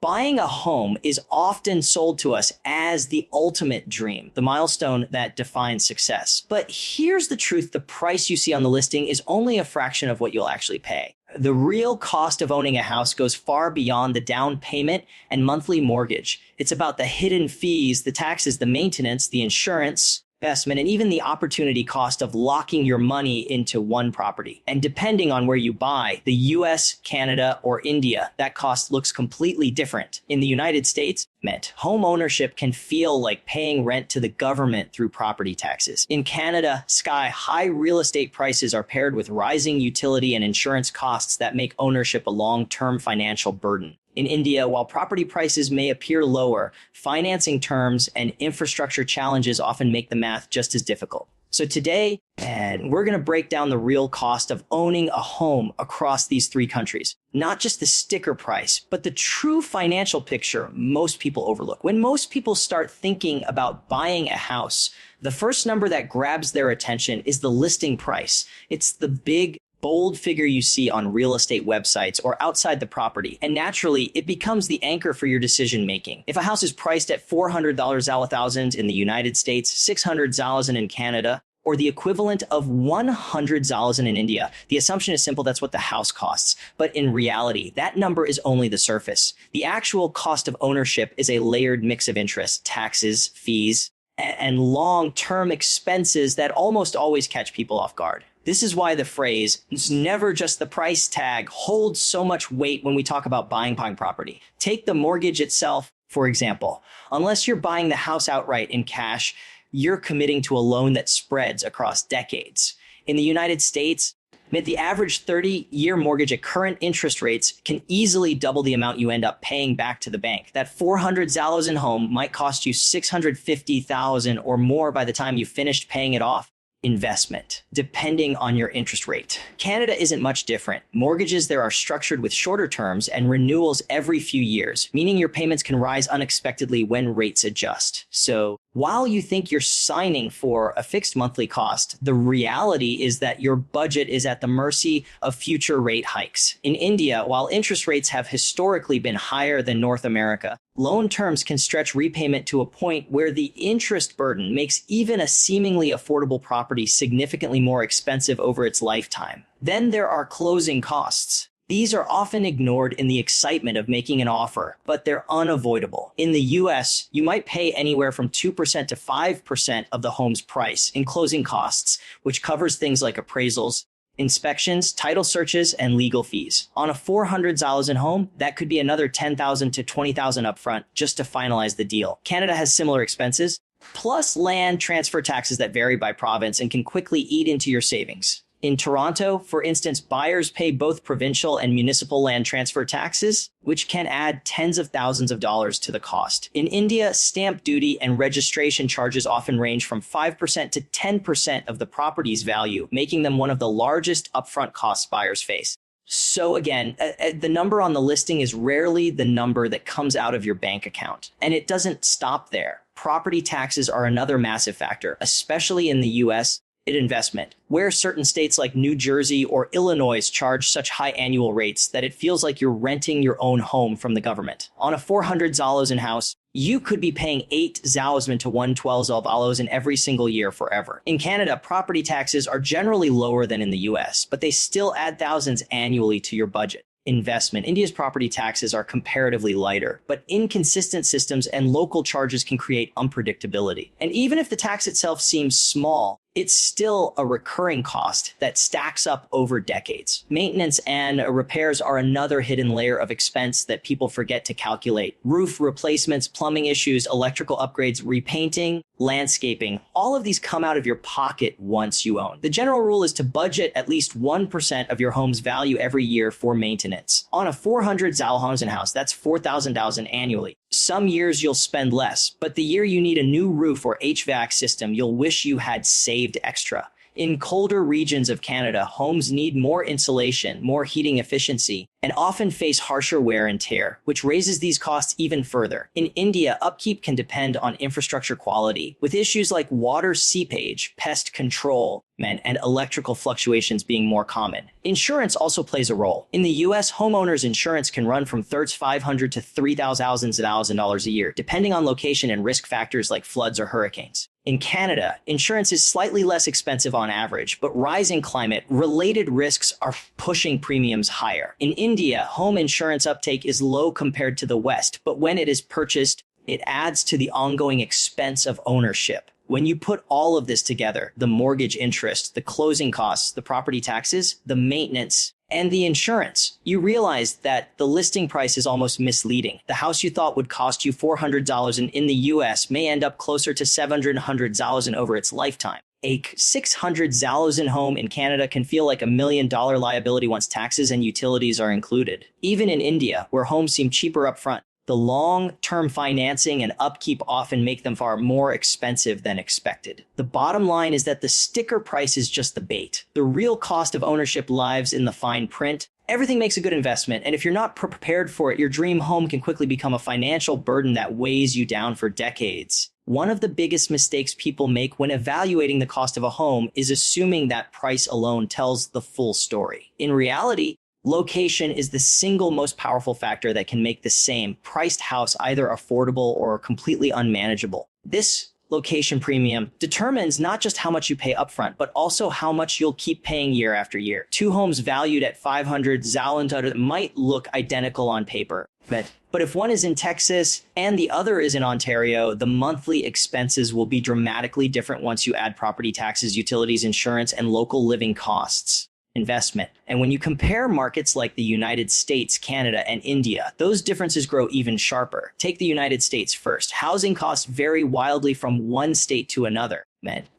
Buying a home is often sold to us as the ultimate dream, the milestone that defines success. But here's the truth: the price you see on the listing is only a fraction of what you'll actually pay. The real cost of owning a house goes far beyond the down payment and monthly mortgage. It's about the hidden fees, the taxes, the maintenance, the insurance, investment, and even the opportunity cost of locking your money into one property. And depending on where you buy, the US, Canada, or India, that cost looks completely different. In the United States, home ownership can feel like paying rent to the government through property taxes. In Canada, sky-high real estate prices are paired with rising utility and insurance costs that make ownership a long-term financial burden. In India, while property prices may appear lower, financing terms and infrastructure challenges often make the math just as difficult. So today, we're going to break down the real cost of owning a home across these three countries. Not just the sticker price, but the true financial picture most people overlook. When most people start thinking about buying a house, the first number that grabs their attention is the listing price. It's the big, bold figure you see on real estate websites or outside the property. And naturally, it becomes the anchor for your decision making. If a house is priced at $400,000 in the United States, $600,000 in Canada, or the equivalent of $100,000 in India, the assumption is simple: that's what the house costs. But in reality, that number is only the surface. The actual cost of ownership is a layered mix of interest, taxes, fees, and long-term expenses that almost always catch people off guard. This is why the phrase, "it's never just the price tag," holds so much weight when we talk about buying property. Take the mortgage itself, for example. Unless you're buying the house outright in cash, you're committing to a loan that spreads across decades. In the United States, the average 30-year mortgage at current interest rates can easily double the amount you end up paying back to the bank. That $400,000 home might cost you $650,000 or more by the time you finished paying it off. Investment, depending on your interest rate. Canada isn't much different. Mortgages there are structured with shorter terms and renewals every few years, meaning your payments can rise unexpectedly when rates adjust. So while you think you're signing for a fixed monthly cost, the reality is that your budget is at the mercy of future rate hikes. In India, while interest rates have historically been higher than North America, loan terms can stretch repayment to a point where the interest burden makes even a seemingly affordable property significantly more expensive over its lifetime. Then there are closing costs. These are often ignored in the excitement of making an offer, but they're unavoidable. In the US, you might pay anywhere from 2% to 5% of the home's price in closing costs, which covers things like appraisals, inspections, title searches, and legal fees. On a $400,000 home, that could be another $10,000 to $20,000 upfront just to finalize the deal. Canada has similar expenses, plus land transfer taxes that vary by province and can quickly eat into your savings. In Toronto, for instance, buyers pay both provincial and municipal land transfer taxes, which can add tens of thousands of dollars to the cost. In India, stamp duty and registration charges often range from 5% to 10% of the property's value, making them one of the largest upfront costs buyers face. So again, the number on the listing is rarely the number that comes out of your bank account. And it doesn't stop there. Property taxes are another massive factor, especially in the US. Investment, where certain states like New Jersey or Illinois charge such high annual rates that it feels like you're renting your own home from the government. On a $400,000 house, you could be paying $8,000 to $112,000 in every single year forever. In Canada, property taxes are generally lower than in the US, but they still add thousands annually to your budget. Investment. India's property taxes are comparatively lighter, but inconsistent systems and local charges can create unpredictability. And even if the tax itself seems small, it's still a recurring cost that stacks up over decades. Maintenance and repairs are another hidden layer of expense that people forget to calculate. Roof replacements, plumbing issues, electrical upgrades, repainting, landscaping, all of these come out of your pocket once you own. The general rule is to budget at least 1% of your home's value every year for maintenance. On a $400,000 house, that's $4,000 annually. Some years you'll spend less, but the year you need a new roof or HVAC system, you'll wish you had saved extra. In colder regions of Canada, homes need more insulation, more heating efficiency, and often face harsher wear and tear, which raises these costs even further. In India, upkeep can depend on infrastructure quality, with issues like water seepage, pest control, and electrical fluctuations being more common. Insurance also plays a role. In the US, homeowners insurance can run from $500 to $3,000 a year, depending on location and risk factors like floods or hurricanes. In Canada, insurance is slightly less expensive on average, but rising climate-related risks are pushing premiums higher. In India, home insurance uptake is low compared to the West, but when it is purchased, it adds to the ongoing expense of ownership. When you put all of this together, the mortgage interest, the closing costs, the property taxes, the maintenance, and the insurance, you realize that the listing price is almost misleading. The house you thought would cost you $400 in the US may end up closer to $700 over its lifetime. A $600,000 home in Canada can feel like $1 million liability once taxes and utilities are included. Even in India, where homes seem cheaper up front, the long-term financing and upkeep often make them far more expensive than expected. The bottom line is that the sticker price is just the bait. The real cost of ownership lies in the fine print. Everything makes a good investment, and if you're not prepared for it, your dream home can quickly become a financial burden that weighs you down for decades. One of the biggest mistakes people make when evaluating the cost of a home is assuming that price alone tells the full story. In reality, location is the single most powerful factor that can make the same priced house either affordable or completely unmanageable. This location premium determines not just how much you pay upfront, but also how much you'll keep paying year after year. Two homes valued at $500,000 might look identical on paper, but if one is in Texas and the other is in Ontario, the monthly expenses will be dramatically different once you add property taxes, utilities, insurance, and local living costs. Investment. And when you compare markets like the United States, Canada, and India, those differences grow even sharper. Take the United States first. Housing costs vary wildly from one state to another.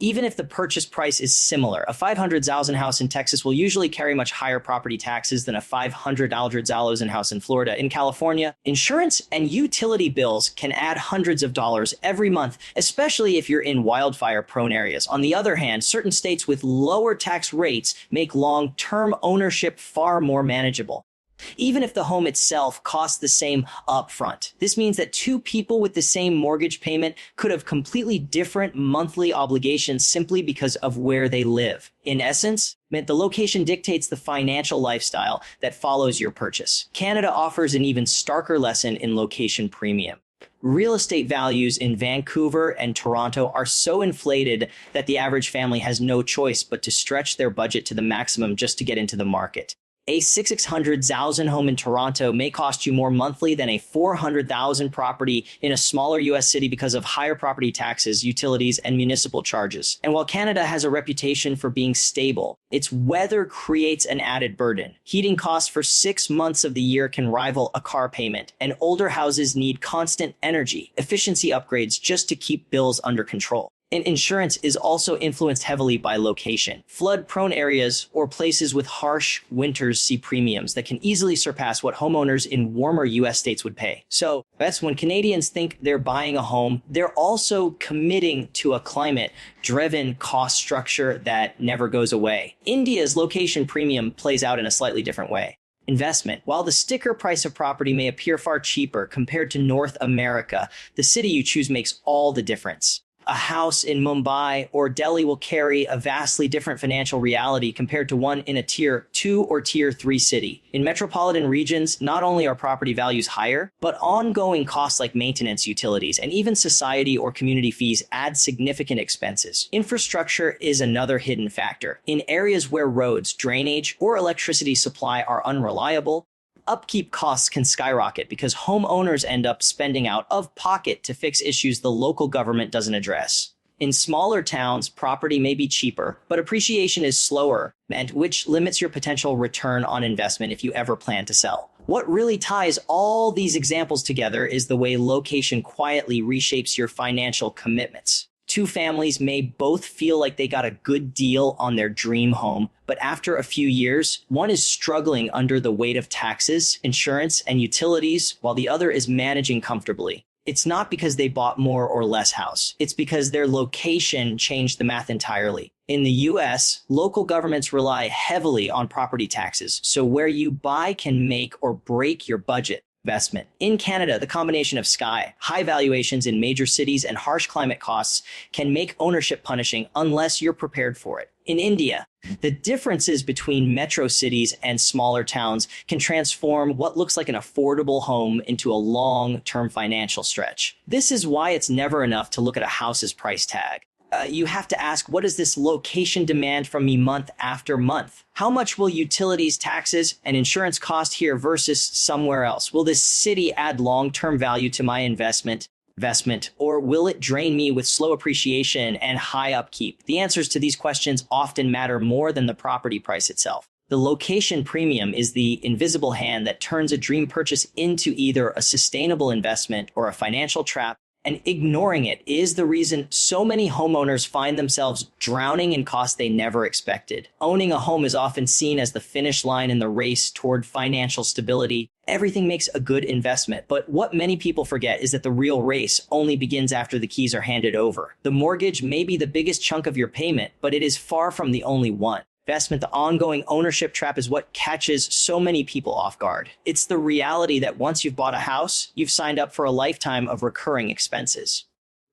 Even if the purchase price is similar, a $500,000 house in Texas will usually carry much higher property taxes than a $500,000 house in Florida. In California, insurance and utility bills can add hundreds of dollars every month, especially if you're in wildfire-prone areas. On the other hand, certain states with lower tax rates make long-term ownership far more manageable, even if the home itself costs the same upfront. This means that two people with the same mortgage payment could have completely different monthly obligations simply because of where they live. In essence, the location dictates the financial lifestyle that follows your purchase. Canada offers an even starker lesson in location premium. Real estate values in Vancouver and Toronto are so inflated that the average family has no choice but to stretch their budget to the maximum just to get into the market. A $600,000 home in Toronto may cost you more monthly than a $400,000 property in a smaller U.S. city because of higher property taxes, utilities, and municipal charges. And while Canada has a reputation for being stable, its weather creates an added burden. Heating costs for 6 months of the year can rival a car payment, and older houses need constant energy efficiency upgrades just to keep bills under control. And insurance is also influenced heavily by location. Flood-prone areas or places with harsh winters see premiums that can easily surpass what homeowners in warmer U.S. states would pay. So that's when Canadians think they're buying a home, they're also committing to a climate-driven cost structure that never goes away. India's location premium plays out in a slightly different way. Investment. While the sticker price of property may appear far cheaper compared to North America, the city you choose makes all the difference. A house in Mumbai or Delhi will carry a vastly different financial reality compared to one in a Tier 2 or Tier 3 city. In metropolitan regions, not only are property values higher, but ongoing costs like maintenance, utilities, and even society or community fees add significant expenses. Infrastructure is another hidden factor. In areas where roads, drainage, or electricity supply are unreliable, upkeep costs can skyrocket because homeowners end up spending out of pocket to fix issues the local government doesn't address. In smaller towns, property may be cheaper, but appreciation is slower, and which limits your potential return on investment if you ever plan to sell. What really ties all these examples together is the way location quietly reshapes your financial commitments. Two families may both feel like they got a good deal on their dream home, but after a few years, one is struggling under the weight of taxes, insurance, and utilities, while the other is managing comfortably. It's not because they bought more or less house. It's because their location changed the math entirely. In the US, local governments rely heavily on property taxes, so where you buy can make or break your budget. Investment. In Canada, the combination of high valuations in major cities, and harsh climate costs can make ownership punishing unless you're prepared for it. In India, the differences between metro cities and smaller towns can transform what looks like an affordable home into a long-term financial stretch. This is why it's never enough to look at a house's price tag. You have to ask, what does this location demand from me month after month? How much will utilities, taxes, and insurance cost here versus somewhere else? Will this city add long-term value to my investment, or will it drain me with slow appreciation and high upkeep? The answers to these questions often matter more than the property price itself. The location premium is the invisible hand that turns a dream purchase into either a sustainable investment or a financial trap. And ignoring it is the reason so many homeowners find themselves drowning in costs they never expected. Owning a home is often seen as the finish line in the race toward financial stability. Everything makes a good investment, but what many people forget is that the real race only begins after the keys are handed over. The mortgage may be the biggest chunk of your payment, but it is far from the only one. Investment, the ongoing ownership trap, is what catches so many people off guard. It's the reality that once you've bought a house, you've signed up for a lifetime of recurring expenses.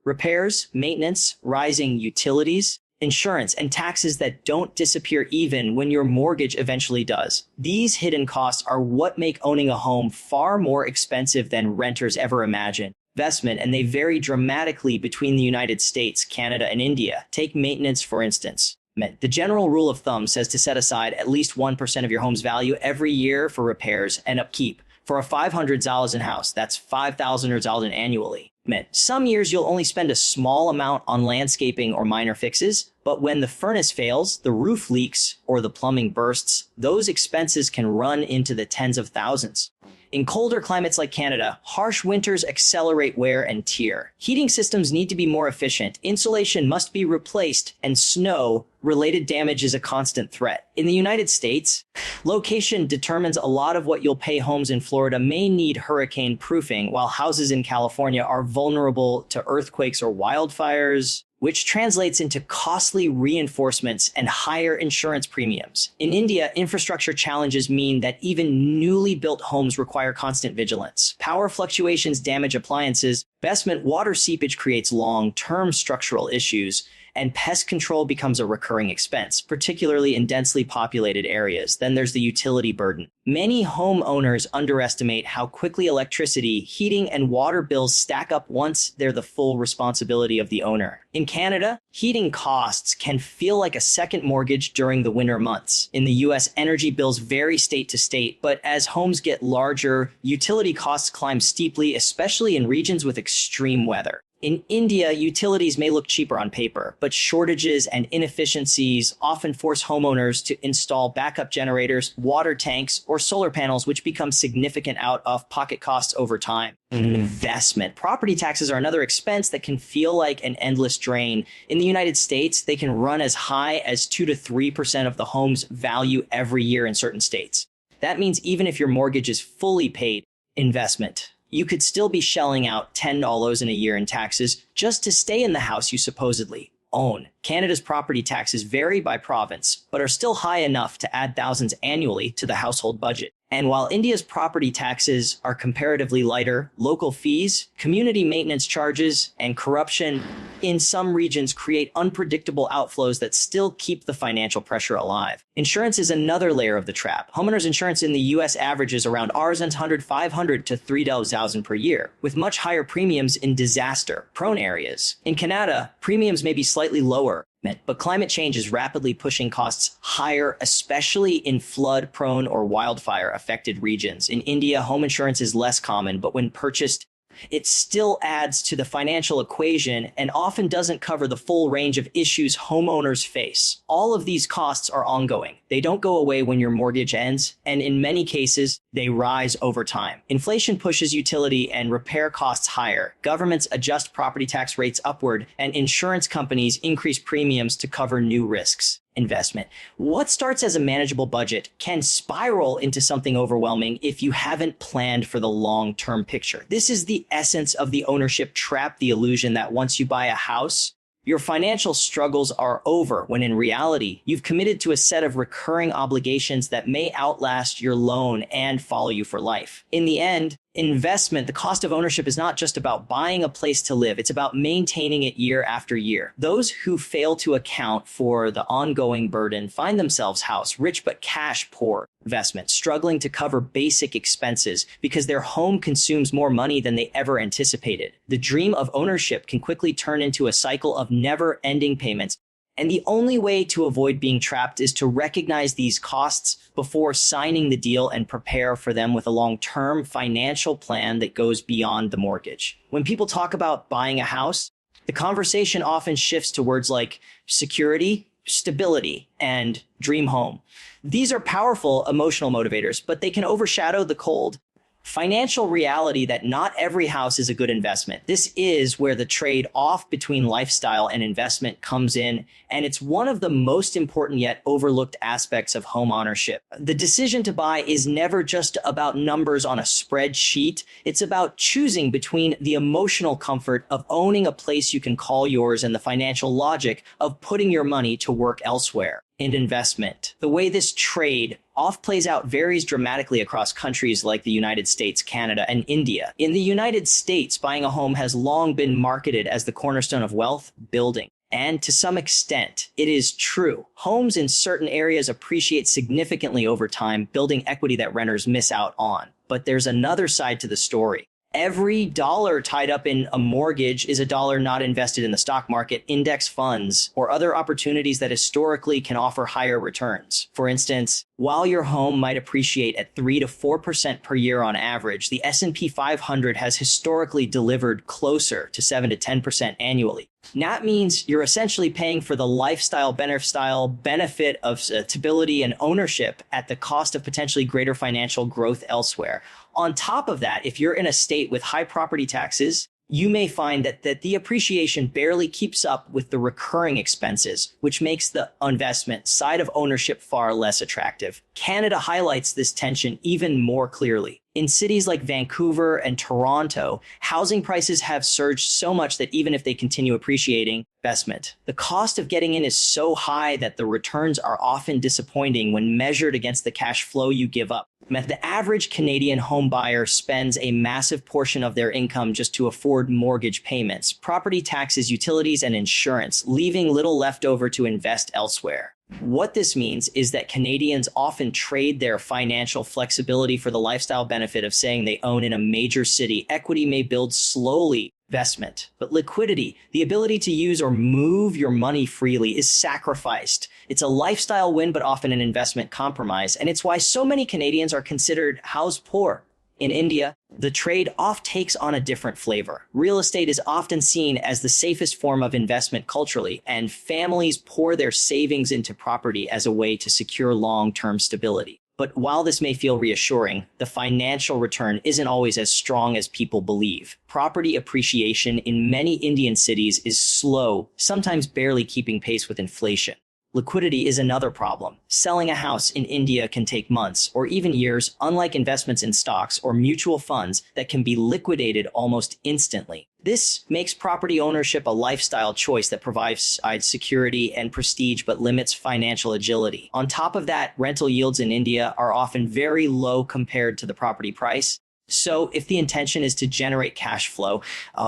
Repairs, maintenance, rising utilities, insurance, and taxes that don't disappear even when your mortgage eventually does. These hidden costs are what make owning a home far more expensive than renters ever imagined. Investment, and they vary dramatically between the United States, Canada, and India. Take maintenance, for instance. The general rule of thumb says to set aside at least 1% of your home's value every year for repairs and upkeep. For a $500,000 house, that's $5,000 annually. Some years you'll only spend a small amount on landscaping or minor fixes, but when the furnace fails, the roof leaks, or the plumbing bursts, those expenses can run into the tens of thousands. In colder climates like Canada, harsh winters accelerate wear and tear. Heating systems need to be more efficient, insulation must be replaced, and snow-related damage is a constant threat. In the United States, location determines a lot of what you'll pay. Homes in Florida may need hurricane proofing, while houses in California are vulnerable to earthquakes or wildfires, which translates into costly reinforcements and higher insurance premiums. In India, infrastructure challenges mean that even newly built homes require constant vigilance. Power fluctuations damage appliances, investment, water seepage creates long-term structural issues, and pest control becomes a recurring expense, particularly in densely populated areas. Then there's the utility burden. Many homeowners underestimate how quickly electricity, heating, and water bills stack up once they're the full responsibility of the owner. In Canada, heating costs can feel like a second mortgage during the winter months. In the US, energy bills vary state to state, but as homes get larger, utility costs climb steeply, especially in regions with extreme weather. In India, utilities may look cheaper on paper, but shortages and inefficiencies often force homeowners to install backup generators, water tanks, or solar panels, which become significant out-of-pocket costs over time. Investment. Property taxes are another expense that can feel like an endless drain. In the United States, they can run as high as 2 to 3% of the home's value every year in certain states. That means even if your mortgage is fully paid, investment, you could still be shelling out $10 in a year in taxes just to stay in the house you supposedly own. Canada's property taxes vary by province, but are still high enough to add thousands annually to the household budget. And while India's property taxes are comparatively lighter, local fees, community maintenance charges, and corruption in some regions create unpredictable outflows that still keep the financial pressure alive. Insurance is another layer of the trap. Homeowners insurance in the US averages around $500 to $3,000 per year, with much higher premiums in disaster-prone areas. In Canada, premiums may be slightly lower, but climate change is rapidly pushing costs higher, especially in flood-prone or wildfire-affected regions. In India, home insurance is less common, but when purchased, it still adds to the financial equation and often doesn't cover the full range of issues homeowners face. All of these costs are ongoing. They don't go away when your mortgage ends, and in many cases, they rise over time. Inflation pushes utility and repair costs higher. Governments adjust property tax rates upward, and insurance companies increase premiums to cover new risks. Investment. What starts as a manageable budget can spiral into something overwhelming if you haven't planned for the long-term picture. This is the essence of the ownership trap, the illusion that once you buy a house, Your financial struggles are over when in reality, you've committed to a set of recurring obligations that may outlast your loan and follow you for life. In the end, investment, the cost of ownership is not just about buying a place to live. It's about maintaining it year after year. Those who fail to account for the ongoing burden find themselves house rich but cash poor investment, struggling to cover basic expenses because their home consumes more money than they ever anticipated. The dream of ownership can quickly turn into a cycle of never-ending payments. And the only way to avoid being trapped is to recognize these costs before signing the deal and prepare for them with a long-term financial plan that goes beyond the mortgage. When people talk about buying a house, the conversation often shifts to words like security, stability, and dream home. These are powerful emotional motivators, but they can overshadow the cold financial reality that not every house is a good investment. This is where the trade-off between lifestyle and investment comes in, and it's one of the most important yet overlooked aspects of home ownership. The decision to buy is never just about numbers on a spreadsheet. It's about choosing between the emotional comfort of owning a place you can call yours and the financial logic of putting your money to work elsewhere. And investment. The way this trade off plays out varies dramatically across countries like the United States, Canada, and India. In the United States, buying a home has long been marketed as the cornerstone of wealth building. And to some extent, it is true. Homes in certain areas appreciate significantly over time, building equity that renters miss out on. But there's another side to the story. Every dollar tied up in a mortgage is a dollar not invested in the stock market, index funds, or other opportunities that historically can offer higher returns. For instance, while your home might appreciate at 3 to 4% per year on average, the S&P 500 has historically delivered closer to 7 to 10% annually. That means you're essentially paying for the lifestyle benefit of stability and ownership at the cost of potentially greater financial growth elsewhere. On top of that, if you're in a state with high property taxes, you may find that the appreciation barely keeps up with the recurring expenses, which makes the investment side of ownership far less attractive. Canada highlights this tension even more clearly. In cities like Vancouver and Toronto, housing prices have surged so much that even if they continue appreciating, the cost of getting in is so high that the returns are often disappointing when measured against the cash flow you give up. The average Canadian home buyer spends a massive portion of their income just to afford mortgage payments, property taxes, utilities, and insurance, leaving little left over to invest elsewhere. What this means is that Canadians often trade their financial flexibility for the lifestyle benefit of saying they own in a major city. Equity may build slowly, investment, but liquidity, the ability to use or move your money freely, is sacrificed. It's a lifestyle win, but often an investment compromise. And it's why so many Canadians are considered house poor. In India, the trade-off takes on a different flavor. Real estate is often seen as the safest form of investment culturally, and families pour their savings into property as a way to secure long-term stability. But while this may feel reassuring, the financial return isn't always as strong as people believe. Property appreciation in many Indian cities is slow, sometimes barely keeping pace with inflation. Liquidity is another problem. Selling a house in India can take months or even years, unlike investments in stocks or mutual funds that can be liquidated almost instantly. This makes property ownership a lifestyle choice that provides security and prestige but limits financial agility. On top of that, rental yields in India are often very low compared to the property price. So if the intention is to generate cash flow,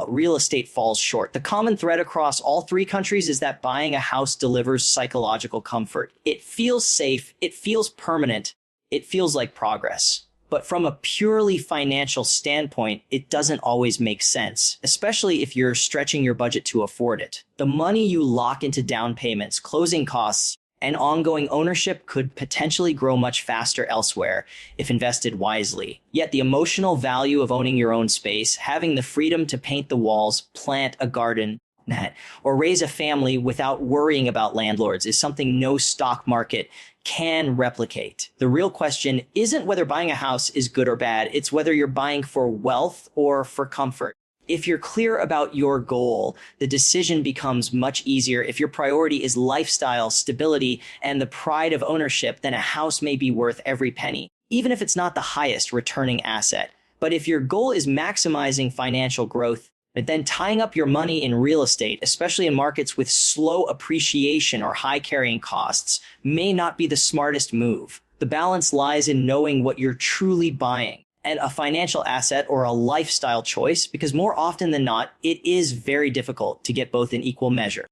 real estate falls short. The common thread across all three countries is that buying a house delivers psychological comfort. It feels safe, it feels permanent, it feels like progress. But from a purely financial standpoint, it doesn't always make sense, especially if you're stretching your budget to afford it. The money you lock into down payments, closing costs, and ongoing ownership could potentially grow much faster elsewhere if invested wisely. Yet the emotional value of owning your own space, having the freedom to paint the walls, plant a garden, or raise a family without worrying about landlords is something no stock market can replicate. The real question isn't whether buying a house is good or bad, it's whether you're buying for wealth or for comfort. If you're clear about your goal, the decision becomes much easier. If your priority is lifestyle, stability, and the pride of ownership, then a house may be worth every penny, even if it's not the highest returning asset. But if your goal is maximizing financial growth, But then tying up your money in real estate, especially in markets with slow appreciation or high carrying costs, may not be the smartest move. The balance lies in knowing what you're truly buying, and a financial asset or a lifestyle choice, because more often than not, it is very difficult to get both in equal measure.